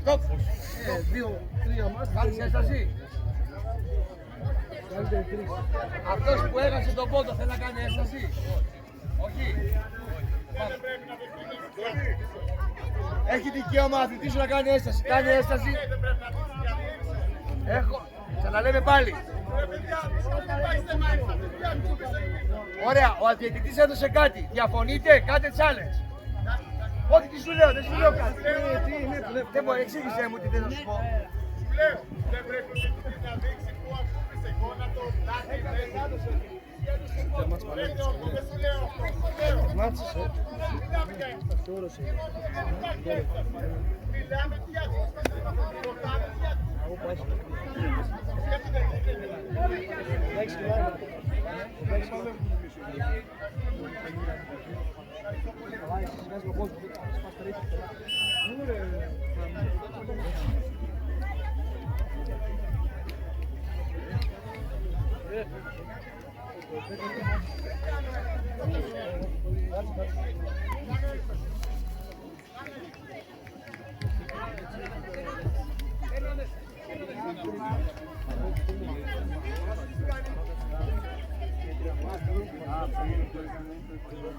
Στοπ. 2-3 μας. Κάνεις έσταση. Αυτός που έχασε τον πόντο θέλει να κάνει έσταση. Όχι. Έχει δικαίωμα αθλητής να κάνει έσταση. Κάνει έσταση. Έχω. Ξαναλέμε πάλι. Ωραία. Ο αθλητής έδωσε κάτι. Διαφωνείτε. Κάντε challenge. Ό,τι τι σου λέω. Δεν σου λέω κάτι. Δεν μου εξήγησε μου τι θέλω να σου πω. Σου λέω. Δεν πρέπει ο αθλητής να δείξει που ακούμε σε γόνατο. Δεν σου λέω αυτό. Μάτσες, Μιλάμε για Σώρωσε. Μιλάμε για ρωτάμε για